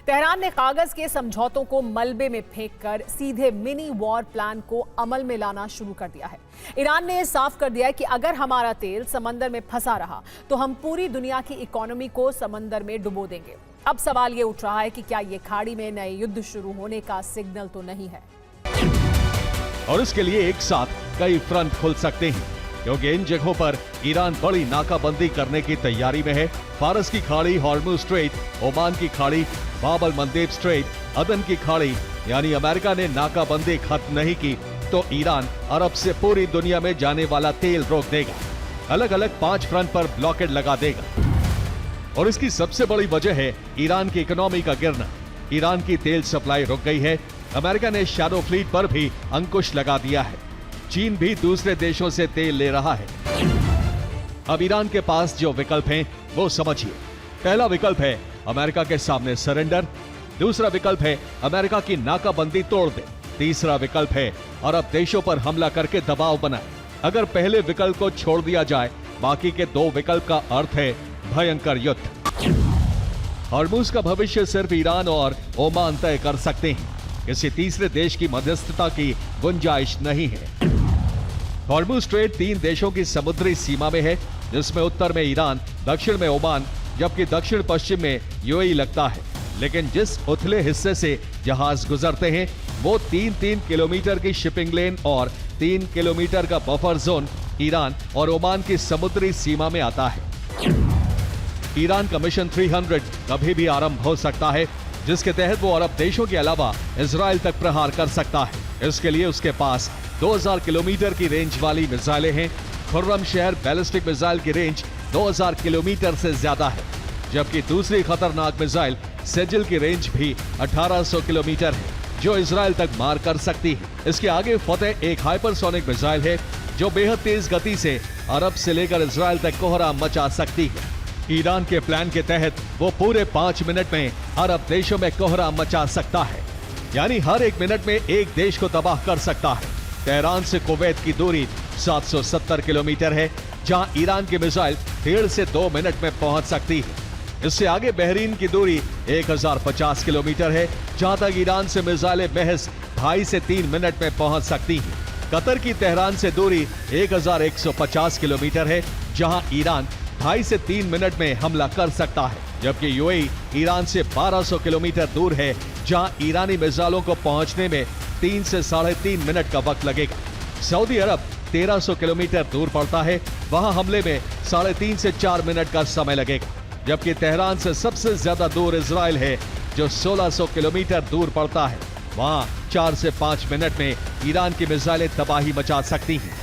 Tehran ने कागज के समझौतों को मलबे में फेंककर सीधे मिनी वॉर प्लान को अमल में लाना शुरू कर दिया है। ईरान ने साफ कर दिया है कि अगर हमारा तेल समंदर में फंसा रहा तो हम पूरी दुनिया की इकोनॉमी को समंदर में डुबो देंगे। अब सवाल ये उठ रहा है कि क्या ये खाड़ी में नए युद्ध शुरू होने का सिग्नल तो नहीं है। और इसके लिए एक साथ कई फ्रंट खुल सकते हैं, क्योंकि इन जगहों पर ईरान बड़ी नाकाबंदी करने की तैयारी में है। फारस की खाड़ी, हॉर्मुज स्ट्रेट, ओमान की खाड़ी, बाब अल मंदेब स्ट्रेट, अदन की खाड़ी, यानी अमेरिका ने नाकाबंदी खत्म नहीं की तो ईरान अरब से पूरी दुनिया में जाने वाला तेल रोक देगा। अलग अलग 5 फ्रंट पर ब्लॉकेड लगा देगा। और इसकी सबसे बड़ी वजह है ईरान की इकोनॉमी का गिरना। ईरान की तेल सप्लाई रुक गई है। अमेरिका ने शैडो फ्लीट पर भी अंकुश लगा दिया है। चीन भी दूसरे देशों से तेल ले रहा है। अब ईरान के पास जो विकल्प हैं वो समझिए। पहला विकल्प है अमेरिका के सामने सरेंडर। दूसरा विकल्प है अमेरिका की नाकाबंदी तोड़ दे। तीसरा विकल्प है अरब देशों पर हमला करके दबाव बनाए। अगर पहले विकल्प को छोड़ दिया जाए, बाकी के 2 विकल्प का अर्थ है भयंकर युद्ध। हॉर्मुज का भविष्य सिर्फ ईरान और ओमान तय कर सकते हैं। किसी तीसरे देश की मध्यस्थता की गुंजाइश नहीं है। हॉर्मुज स्ट्रेट 3 देशों की समुद्री सीमा में है, जिसमें उत्तर में ईरान, दक्षिण में ओमान, जबकि दक्षिण पश्चिम में यूएई लगता है। लेकिन जिस उथले हिस्से से जहाज गुजरते हैं वो 3-3 किलोमीटर की शिपिंग लेन और 3 किलोमीटर का बफर जोन ईरान और ओमान की समुद्री सीमा में आता है। ईरान का मिशन 300 कभी भी आरंभ हो सकता है, जिसके तहत वो अरब देशों के अलावा इजराइल तक प्रहार कर सकता है। इसके लिए उसके पास 2000 किलोमीटर की रेंज वाली मिसाइलें हैं। खुर्रम शहर बैलिस्टिक मिसाइल की रेंज 2000 किलोमीटर से ज्यादा है, जबकि दूसरी खतरनाक मिसाइल सेजिल की रेंज भी 1800 किलोमीटर है, जो इजराइल तक मार कर सकती है। इसके आगे फतेह एक हाइपरसोनिक मिसाइल है, जो बेहद तेज गति से अरब से लेकर इजराइल तक कोहराम मचा सकती है। ईरान के प्लान के तहत वो पूरे 5 मिनट में अरब देशों में कोहराम मचा सकता है, यानी हर 1 मिनट में एक देश को तबाह कर सकता है। तेहरान से कुवैत की दूरी 770 किलोमीटर है, जहां ईरान की मिसाइल 1.5 से 2 मिनट में पहुंच सकती है। इससे आगे बहरीन की दूरी 1050 किलोमीटर है, जहां तक ईरान से मिसाइलें महज 2.5 से 3 मिनट में पहुंच सकती हैं। कतर की तेहरान से दूरी 1150 किलोमीटर है, जहां ईरान 2.5 से 3 मिनट में हमला कर सकता है, जबकि यूएई ईरान से 1200 किलोमीटर दूर है, जहां ईरानी मिसाइलों को पहुंचने में 3 से 3.5 मिनट का वक्त लगेगा। सऊदी अरब 1300 किलोमीटर दूर पड़ता है, वहां हमले में 3.5 से 4 मिनट का समय लगेगा, जबकि तेहरान से सबसे ज्यादा दूर इजराइल है, जो 1600 किलोमीटर दूर पड़ता है। वहां 4 से 5 मिनट में ईरान की मिसाइलें तबाही मचा सकती हैं।